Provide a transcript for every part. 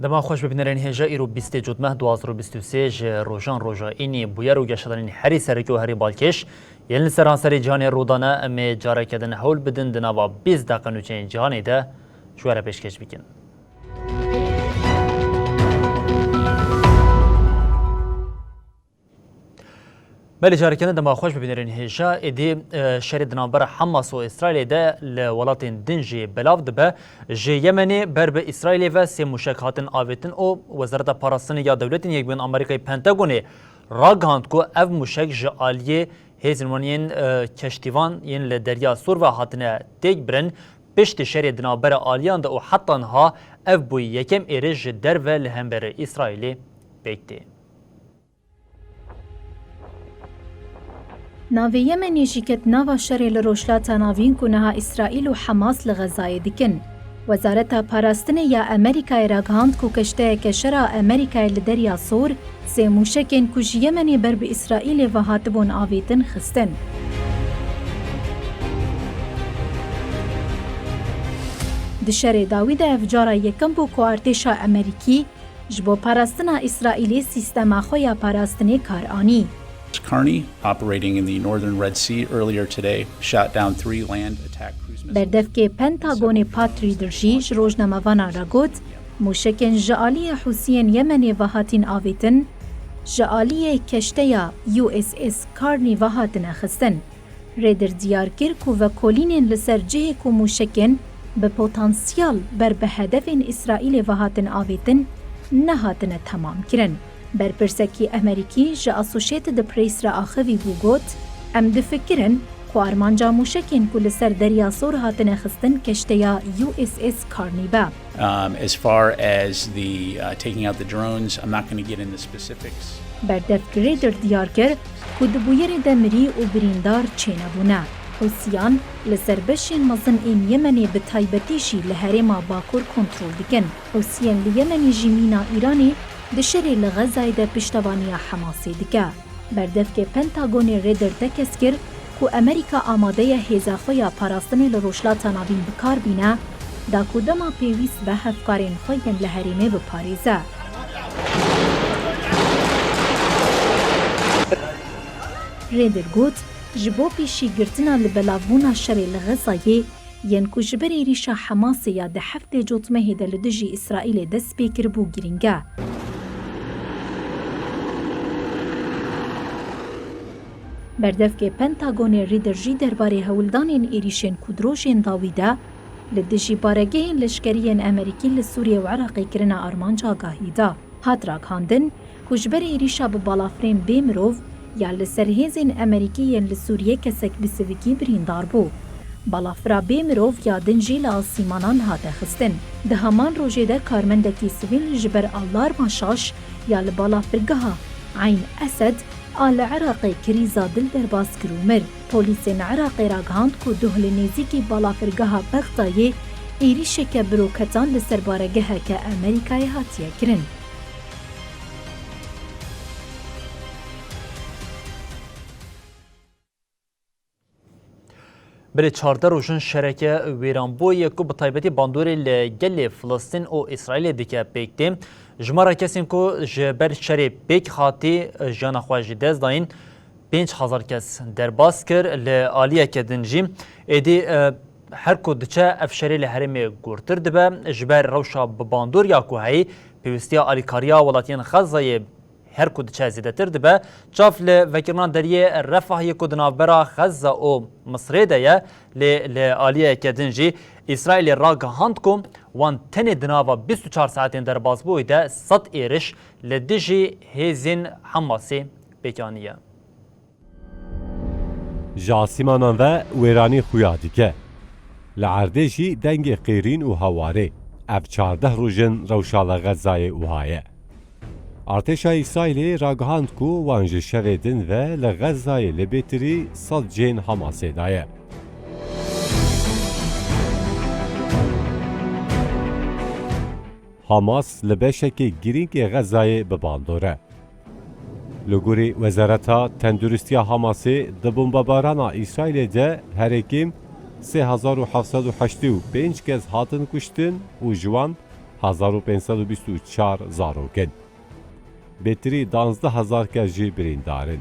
دما خوش ببینرین هجا ایرو 20 جدمه 2023 روزان روزا اینی بویر و گشتن هری سرکی و هری بالکش یلن سرانسری جهان رودانه امی جاره کدن حول بدن دنوا 20 دقیقه نوچین جهانی ده شواره پیشکش بکن. بله جارکن دما خوش ببینرین هجا ایدی شرید نامبر حماس و اسرائیل ده لولات دنجی بلاو دبه جه یمنی بر به اسرائیل و سی موشک هاتن آویتن او وزارت پاراستن یا دولتین یک بین آمریکای پنتاگونی راگاند کو او موشک جه آلیه هیزنمانین کشتیوان ین لدریا سور و هاتن دیگ برن پشت شرید نامبر آلیان ده او حتی ها او بوی یکم ایرج در و لهمبر اسرائیلی بیکتی. ناوی یمنی جیکت ناوا شری لروشلاتا ناوین کنها اسرائیل و حماس لغزای دکن. وزارت پاراستن یا امریکای راگهاند کو کشته کشرا امریکای لدریا سور سی موشکین کج یمنی بر به اسرائیل و هاتبون آویتن خستن. دشر داوید افجارا یکم بو کو ارتشا امریکی جبو پاراستن اسرائیلی سیستما خویا پاراستنی کارانی. Carney, operating in the northern Red Sea earlier today, shot down 3 land attack cruise missiles. بردفك پنتاگون پاتری درجیج روزنامه‌وانا را گوت موشکن جعالی حوثیین یمنی و هاتین آویتن جعالی کشتیا USS کارنی و هاتن خستن. ریدر دیار کرد و کلینین لسر جه کو موشکن به پتانسیال بر به هدف اسرائیل و هاتن آویتن نهاتن تمام کرن. برپرسکی امریکی جا اسوشیتد پریس را آخوی بو گوت ام دفکرن کو ارمانجا موشکین کل سر دریا سور هاتن خستن کشتیا USS کارنی با. As far as the taking out the drones, I'm not going to get into specifics. بردف گریدر دیار کر کو دبویر دمری و بریندار چینه بونه. حوثیان لسر بشین مزن این یمنی به تایبتیشی لحرما باکور کنترول دکن. حوثیان لیمنی جیمینا ایرانی دشری لغزای ده پشتوانی حماسی دکه. بردف که پنتاگونی ریدر تکس کر که امریکا آماده هزاخوی پاراستن لروشلاتا نابین بکار بینه دا کدما پیویس به هفکارین خوین لحریمه بپاریزه. ریدر گوت جبو پیشی گرتنا لبلاوونا شری لغزایی ین کو جبری ریشا حماسی یا ده هفته جوتمه ده لدجی اسرائیل دست بیکر بو گرینگه. بردف که پنتاگون ریدرجی درباره هولدانین ایریشن کودروشین داویده لدجی بارگهین لشکرین امریکی لسوریه و عراقی کرنا آرمانجا گاهیده. هات راکاندن کجبر ایریشا ببالافرین بیمروف یا لسرهیزین امریکیین لسوریه کسک بسویکی بریندار بو. بالافرا بیمروف یا دنجی لآسیمانان هاته خستن. ده همان روژه ده کارمندکی سویل جبر آلار ماشاش یا لبالافرگه عین اسد آل عراقی کریزا دل در باز کرومر. پولیسین عراقی راگهاند که دهل نیزیکی بالافرگه بغدایه ایریشه که بروکتان لسر بارگه که امریکای هاتیه کرن. بله 14 روزن شرکه ویرانبوی که به طایبتی باندوری لگل فلسطین و اسرائیل دیگه بیکتیم جمعه کسیم که جبر شری بیک خاطی جان خواهی دست داین 5000 کس در باز کر لعالیه کدنجی ایدی هر کدچه افشاری لحرمی گورتر دبه جبر روشا باندور یا کوهی پیوستی آلیکاریا ولاتین خزای هر کدچه زیده تر دبه چاف لوکرمان دریه رفاهی کدنا برا خزا او مصره دیا لعالیه کدنجی اسرائیل راگ هاند کم وان تن دناوا 24 ساعتین در باز بویده 100 ایرش لدیجی هیزین حماسی بیکانیه. جاسیمانان و ویرانی خویا دیگه لعردشی دنگ قیرین و هواره اف 14 روزن روشال غزای وهایه. ارتشا اسرائیل راگهاند کو وانج شویدن و لغزای لبیتری 100 جین حماسی دایه. حماس لبشکی گرینگ غزای بباندوره. لگوری وزارتا تندرستی حماسی د بمباران اسرائیل ده هرکیم 3785 کس هاتن کشتن و جوان 1524 zarokên. Bêtirî 12,000 kes jî birîndarin.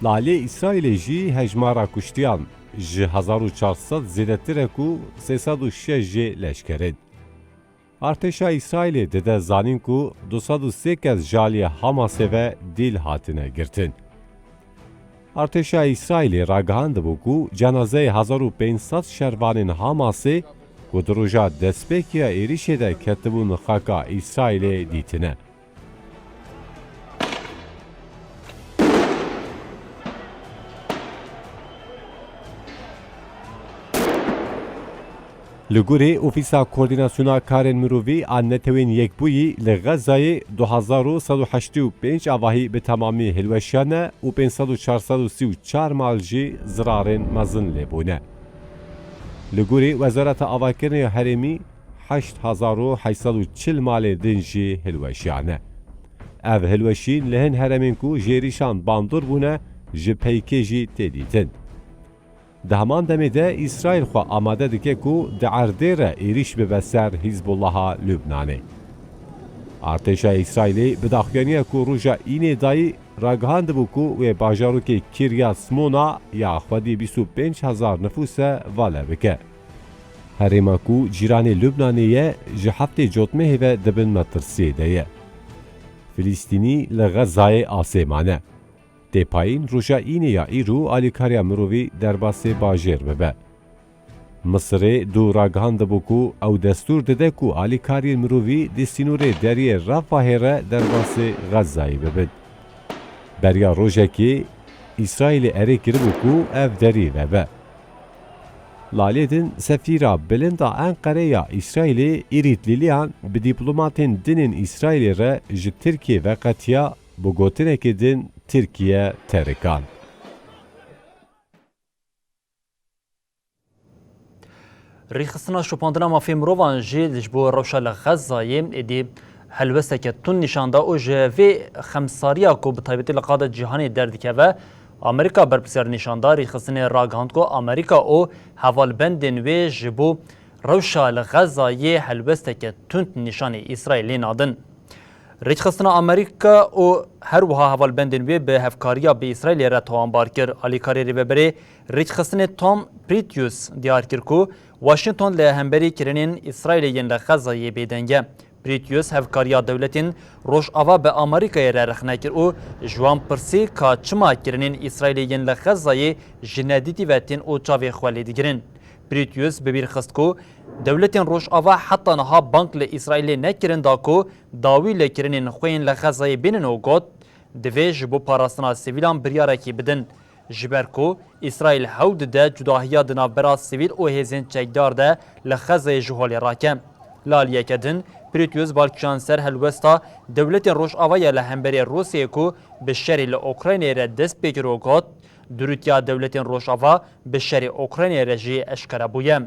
Lalê İsraîlê jî hejmara kuştiyan ji 1400 zêdetir ku 306 jê leşkerin. Artêşa İsraîlê dide zanîn ku 203 kes ji aliyê Hamasê ve dîl hatine girtin. Artêşa İsraîlê ragihandibû ku cenazeyê 1500 şervanên Hamasê ku di roja destpêkiya êrişê de ketibûn xaka İsraîlê dîtine. Li gorî Ofîsa Koordînasyona Karên Mirovî a Netewên Yekbûyî li Xezayê 2185 avahî bi temamî hilweşiyan e û 5434 mal jî zirarên mezin lêbûne. Li gorî Wezareta Avakirinê Herêmî 8840 malê din jî hilweşiyan e. Ev hilweşîn li hin heremên ku jêrîşan bandor bûne ji peykê jî tê dîtin. Di heman demê de İsraîl xwe amade dike ku di erdê re êriş bibe ser Hizbullaha Lübnanê. Artêşa İsraîlê bi daxuyaniya ku roja înê dayî ragihandibû ku wê bajarokê Kiryat Smona ya xwedî 25000 nifûs e vale bike. Herêma ku cîranê Lübnanê ye ji heftê cotmehê ve dibin metirsiyê de ye. Filîstînî li Xezayê asêmane. Têpayîn roja înê ya îro alîkariya mirovî derbasê bajêr bibe. Misirê dû ragihandibû ku ew destûr dide ku alîkariyên mirovî di sînorê deriyê Rafahê re derbasê Xezayê bibin. Beriya rojekê İsraîlê erê kiribû ku ev derî vebe. Lalê din sefîra bilinda Enqerê ya İsraîlê îrîtlîliyan bi dîplomatên dinên İsraîlê re ji Tirkiye veqetiya bu gotinekê din Tirkiye terikan. Rêxistina şopandina mafê mirovan jî ji bo rewşa li Xezayê êdî helwesteke tund nîşanda û ji vê xemsariya ku bi taybetî li qada cîhanê derdikeve, Amerîka berpirsiyar nîşanda rêxistinê ragihand ku Amerîka û hevalbendên wê ji bo rewşa li Xezayê helwesteke tund nîşanê İsraîlê nadin. Rêxistina Amerîka û her wiha hevalbendên wê bi hevkariya bi İsraîlê re towanbar kir. Alîkarê rêveberê rêxistinê Tom Pritius diyar kir ku Washington li hemberî kirinên İsraîlê yên li Xezayê bêdeng e. Pritius hevkariya dewletên Rojava bi Amerîkayê re rexne kir û ji wan pirsî ka çima kirinên İsraîlê yên li Xezayê ji nedîtî ve tên û çavê xwe lê digirin. Pritius bibîr xist ku dewletên Rojava heta niha bank li İsraîlê nekirin da ku dawî lê kirinên xwe yên li Xezayê bînin û got divê ji bo parastina sivîlan biryarekî bidin. Ji ber ku İsraîl hew dide cudahiya di navbera sivîl û hêzên çekdar de li Xezayê ji holê rake. Laliyeke din Pritius balkişan ser helwesta dewletên Rojavayê li hemberî Rûsyayê ku bi şerê li Ukraynayê re dest pê kir û got durûtiya dewletên Rojava bi şerê Ukraynayê re jî eşkere bûye.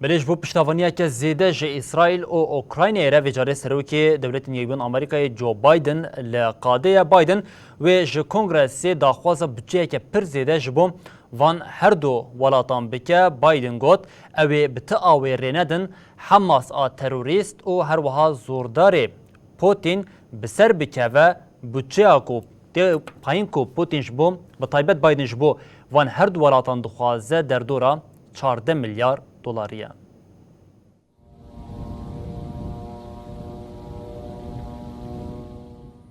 Belê ji bo piştavaniyeke zêde ji İsraîl û Ukraynayê re vê carê serokê dewletên Yekbûn Amerîkayê Joe Biden li qadeya Biden wê ji Kongresê daxwaza bütçeyeke pir zêde ji bo van her du welatan bike. Biden got ew ê bi ti awê rê nedin Hamas a terorîst û her wiha zordarê Putin bi ser bikeve bütçeya ku tê payîn ku Putin ji bo bi taybet Biden ji bo van her du welatan dixwaze derdora 14 milyar dolariye.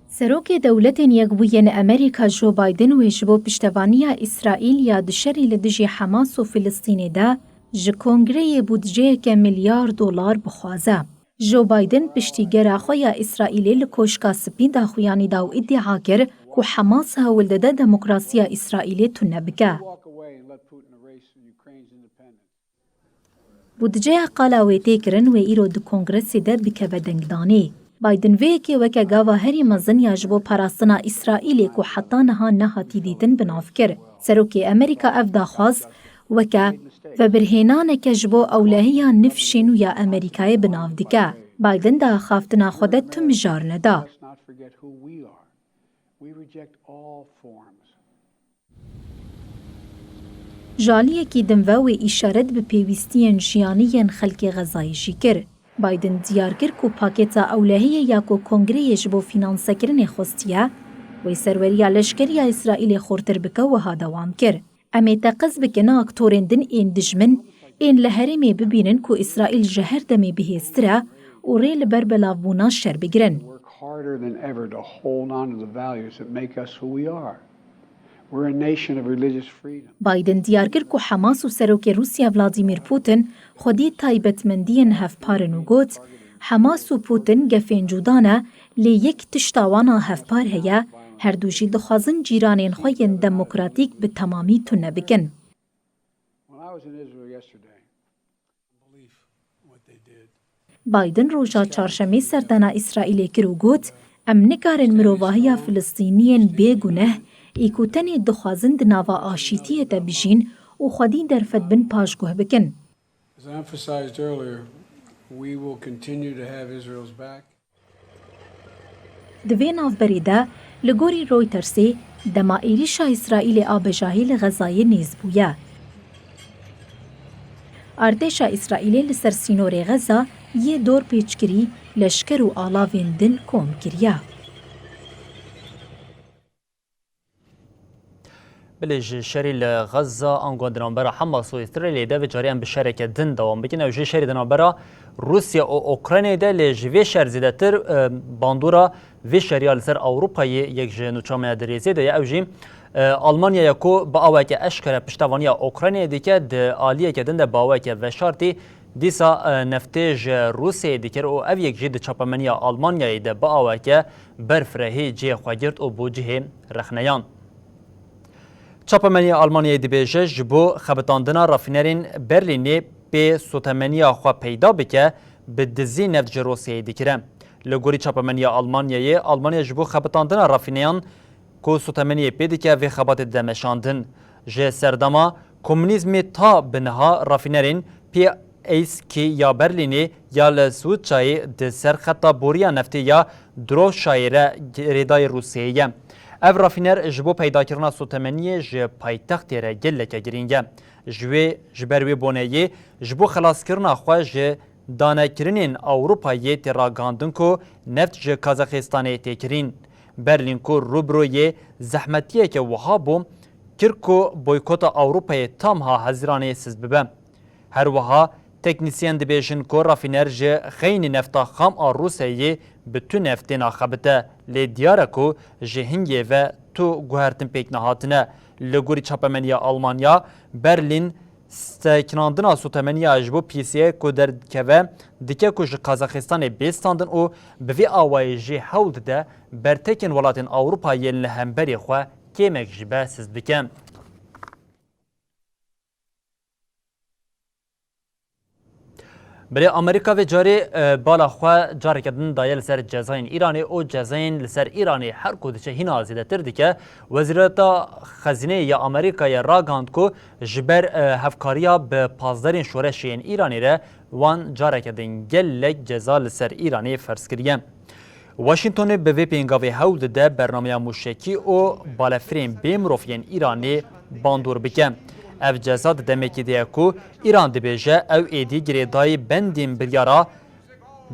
Serokê dewletên Yekbûyên Amerîka Joe Biden wê ji bo piştevaniya İsraîl ya dişerî li dijî Hemas û Filîstînê de ji Kongreyê budceyeke milyar dolar bixwaze. Joe Biden piştîgera xwe ya İsraîlê li koşka spî daxuyanî da û îddia kir ku Hemas hewl dide demokrasiya İsraîlê tune bike. Budceya qala wê tê kirin wê îro di Kongresê de bikeve dengdanê. Biden vêyekê weke gava herî mezin ya ji bo parastina İsraîlê ku heta niha nehatî dîtin binav kir. Serokê Amerîka ev daxwaz weke vebirhênaneke ji bo ewlehiya nifşên û ya Amerîkayê binav dike. بایدن دا خافتنا خودت تو مجار ندا. Let's not forget who we are. We reject all forms. جالیەکی دمڤەوێ ئیشارەت بە پێویستیان ژیانیان خەڵکی غەزایشی کرد. بایدن دیار کرد و پاکێتا ئەولەهەیە یاکۆ کۆنگرەیەش بۆ فینانسەکردنێ خۆستیە وەی سەروەریە لەشکریە ئیسرائیلێ خۆرتر بکە وەها دەوام کرد. ئەمێ تەقەز بکەنە ئاکتۆرên din ên dijmin ên li herêmê bibînin ku İsraîl ji her demê bihêztir e û rê li ber belavbûna şer bigirin. Work harder than ever to hold on to the values that make us who we are. We're a nation of religious freedom. بایدن دیار کرد ku Hemas û serokê Rûsya Vladimir Putin xwedî taybetmendiyên hevparin û got Hemas û Putin gefên cuda ne lê yek tişta wana hevpar heye herdû jî dixwazin cîranên xwe yên demokratîk bi temamî tune bikin. When I was in Israel yesterday, بایدن roja çarşemê serdana İsraîlê kir û got em nikarin mirovahiya Filistîniyên bêguneh ê ku tenê dixwazin di nava aşîtiyê de bijîn û xwedî derfet bin paşguh bikin. as I emphasized earlier, we will continue to have Israel's back. Di vê navberê de li gorî Reutersê dema êrişa İsraîlê a bejahî li Xezayê nêz bûye. Artêşa İsraîlê li ser sînorê Xeza yê dor pêçkirî leşker û alavên din kom kiriye. بله ji şerê li Xeza an gundinanbera Hemas û İsraîlê de ve cariyan bi şereke din dewam bikin. Ew jê şerê dinanbera Rusya û Ukraynayê de lê ji vê şer zêdetir bandora vê şeriya li ser Ewropayê yek ji nûçameya dirêzê de ye ew jî Almanyaya ku bi aweke eşkere piştevaniya Ukraynayê dike di aliyeke din de baweke veşartî dîsa neftê ji Rusyayê dikir û ev yek jî di çapemeniya Almanyayê de bi aweke berfirehê cihê xwe girt û bû cihê rexneyan. Çapemeniya Almanyayê dibêje ji bo xebitandina rafînerên Berlînê pê sotemeniya xwe peyda bike bi dizî neft ji Rusyayê dikire. Li gorî çapemeniya Almanyayê, Almanya ji bo xebitandina rafîneyan ku sotemeniyê pê dike vê xebatê de meşandin. Ji serdema komünîzmê ta bi niha rafînerên PSK ya Berlînê ya li Swîçayê di ser xeta boriya neftê ya Droşayê re rêdayê Rusyayê ye. Ev rafîner ji bo peydakirina sotemeniyê ji paytextê re geleke girîng e. Ji ber wê boneyê ji bo xelaskirina xwe ji danekirinên Ewropayê tê ragandin ku neft ji Kazaxistanê têkirîn. Berlîn ku rûbirûyê zehmetiyeke wiha bû kir ku boykota Ewropayê tam ha heziranê siz bibe. Her wiha teknisyen dibêjin ku rafîner ji xeynî nefta xam a Rusyayê bi tu neftên axebite lê diyar e ku ji hingê ve tu guhertin pêk nehatine. Li gorî çapemeniya Almanya, Berlîn stekinandina sotemeniya ji bo pîsiyê ku derdikeve dike ku ji Kazaxistanê bêstandin û bi vê awayê jî hewl dide bertekên welatên Ewropayê li hemberê xwe kêmek ji be siz bike. Bire Amerika ve carê bala xwe careke din daye li ser cezayên Îranê û cezayên li ser Îranê her ku diçe hîna zêdetir dike. Wezîreta Xezîneyê ya Amerîkayê ragand ku ji ber hevkariya bi pazderên şoreşiyên Îranê re wan careke din gelek ceza li ser Îranê ferz kiriye. Washingtonê bi vê pêngavê hewl dide bernameya mûşekî û balefirên bêmiroviyên Îranê bandor bike. Ev ceza di demekî de ye ku İran dibêje ew êdî girêdayî bendên biryara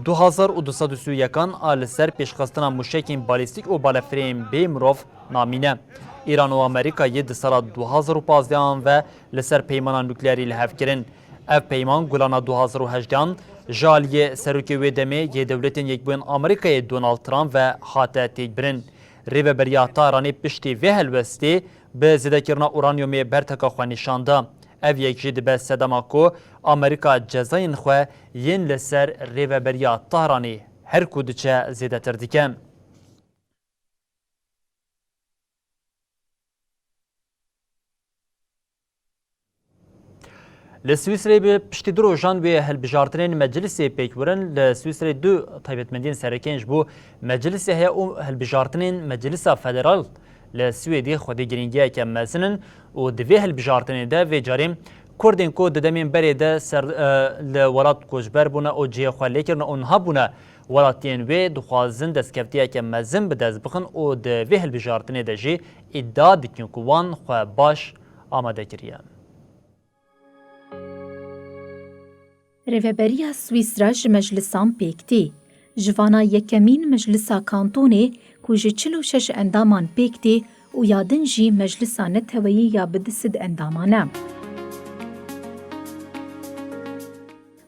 2221 a li ser pêşxistina mûşekên balîstîk û balefirên bêmirov namîne. İran û Amerîkayê di sala 2015 ve li ser peymana nukleerî li hev kirin. Ev peyman gulana 2018 ji aliyê serokê wê demê yê dewletên Yekbûyên Amerîkayê Donald Trump ve hate têkbirin. Rêveberiya Tehranê piştî vê helwestê bi zêdekirina uranyumê berteka xwe nîşanda. Ev yek jî dibe sedema ku Amerîka cezayên xwe yên li ser rêveberiya Tehranê her ku diçe zêdetir dike. Li Swîsreyê bi piştî du rojan wê hilbijartinên meclisê pêkbirin li Swîsreyê du taybetmendiyên serekên ji bo meclisê heye û hilbijartinên Meclisa Federal li Swêdê xwedî giringiyeke mezin in û di vê hilbijartinê de vê carê کردین کو ددمین بری ده سر لولات کوجبر بونه او جیه خوالی کرن اونها بونه ولاتین وی دخوازن دستکفتیه که مزن به دست بخن او ده وی هلبجارتنه ده جی ادعا دکن که وان خواه باش آماده کریه. ریوبریا سویسرا ji meclisan pêktî. Ji vana yekemîn Meclisa Kantonê ku ji 46 endaman pêktî û ya din jî Meclisa Neteweyî ya bi 10 endaman e.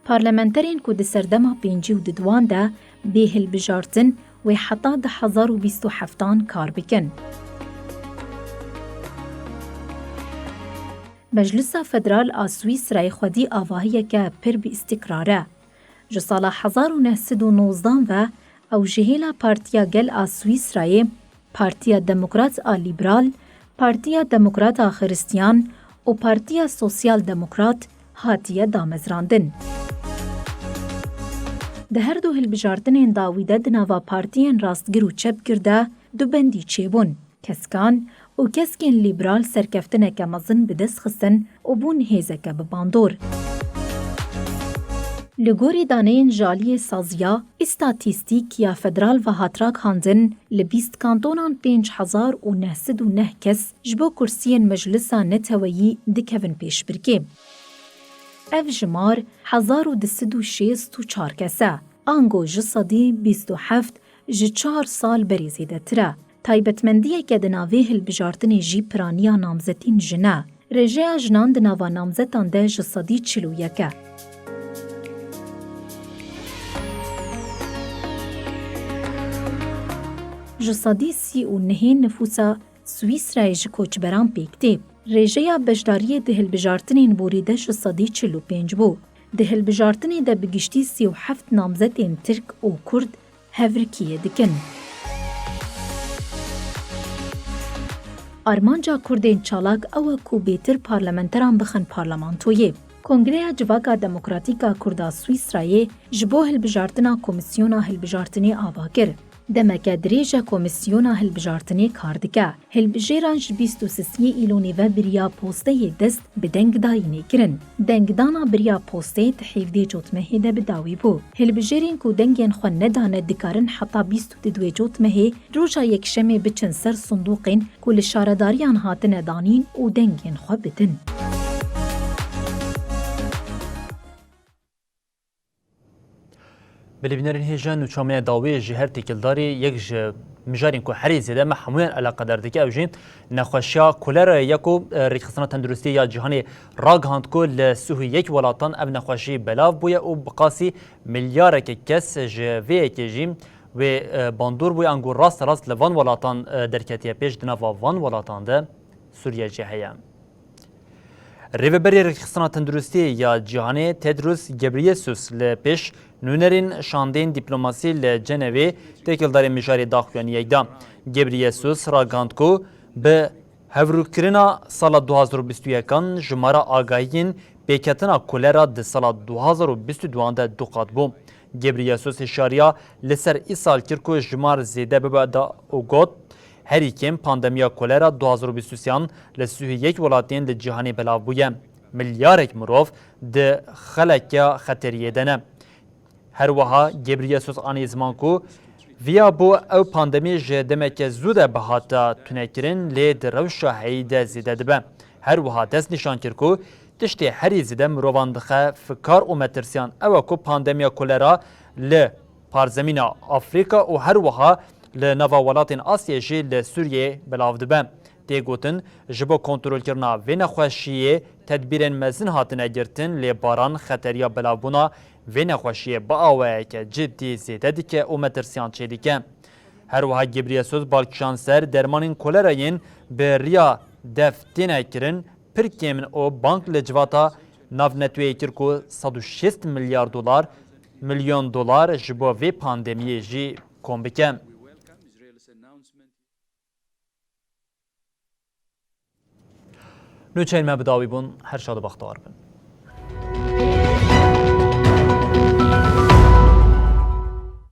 Parlamenterên ku di serdema pêncî û di duan de bê hilbijartin wê heta 2027 kar bikin. Meclisa Federal a Swîsrayê xwedî avahiyeke pir bi îstiqrar e. Ji sala 1919 ve ew ji hêla Partiya Gel a Swîsrayê, Partiya Demokrat a Lîberal, Partiya Demokrat a Xristiyan û Partiya Sosyal Demokrat hatiye damezrandin. Di her du hilbijartinên dawî de di nava partiyên rastgir û çepgir de du bendî çêbûn. Keskan û keskên lîberal serkeftineke mezin bi dest xistin û bûn hêzeke bi bandor. Li gorî daneyên jaliyê saziya, îstatîstîk ya federal ve hatrak handin li 20 kantonan 5909 kes ji bo kursiyên Meclisa Neteweyî dikevin pêşbirkê. Ev jimar 1264 kes e, ango ji sedî 27 ji 4 sal berê zêdetir e. Taybetmendiyeke di navê hilbijartinê jî piraniya namzetîn jin e. Rêjeya jinan di nava namzetan de ji sedî 41 e. Ji sedî 39 nüfusa Swîsrayê ji koçberan pêktê. Rêjeya beşdariyê di hilbijartinên borî de ji sedî 45 bû. Di hilbijartinê de bi giştî 37 namzetên Tirk û Kurd hevrikiyê dikin. Armanca Kurdên çalak ew e ku bêtir parlamenteran bixin parlamentoyê. Kongreya Civaka Demokratîk a Kurd a Swîsrayê ji bo hilbijartina Komîsyona Hilbijartinê ava kir. Demeke dirêja Komîsyona Hilbijartinê kar dike. Hilbijêran ji 23 îlonê ve biriya posteyê dest bi dengdayînê kirin. Dengdana biriya postê di hêvdê cotmehê de bi dawî bû. Hilbijêrên ku dengên xwe nedane dikarin heta 22 cotmehê roja yekşemê biçin ser sundûqên ku li şaredariyan hatine danîn û dengên xwe bidin. بلبنرین هیجان و چامه داوی جهر تکلداری یک مجارین کو حری زده ما همون علاقه در دیگه اوجین نخوشیا کولر یکو ریخصنا تندرستی یا جهانی راگهاند کو لسوه یک ولاتان اب نخوشی بلاو بویا او بقاسی میلیار که کس جوی کجیم و باندور بویا انگور راست لوان ولاتان درکتیه پیش دنوا وان ولاتان ده سوریه جهیه ریوبری ریخصنا تندرستی یا جهانی تدروس گبریسوس لپیش نونرین شاندین دیپلماسی لجنوی تکلداری مجاری داخوانی یکدام. گبریسوس راگاند کو به هفروکرنا سال 2021 جمارا آگاهین بیکتنا کولرا ده سال 2022 ده دوقات بو. گبریسوس اشاریا لسر ای سال کرکو جمار زیده ببادا اوگوت هری کم پاندمیا کولرا 2023 لسوه یک ولاتین ده جهانی بلاو بویم. ملیارک مروف ده خلکیا خطریه دنه. هر وها گبریسوس آنی زمان کو ویا بو او پاندمی جدمک زوده بهاتا تونکرین لی دروشا هیده زیده دبه. هر وها دست نشان کرکو تشتی هری زیده مروواندخه فکار و مترسیان او کو پاندمیا کولرا لی پارزمین آفریقا و هر وها لی نوا ولاتین آسیا جی لی سوریه بلاو دبه. دیگوتن جبو کنترول کرنا و نخوشیه تدبیرن مزن هاتنه گرتن لی باران خطریا بلاوبونا و نخوشیه با آوه که جدی زیده دیکه او مترسیان چه دیکه. هر وها گبریسوس بالکشانسر درمانین کولراین به ریا دفتینه کرن پر کمن او بانک لجواتا ناو نتوی کرکو 106 میلیون دلار جبو و پاندمیه جی کم بکن. نوچین ما بداوی بون هر شاد بختار بن.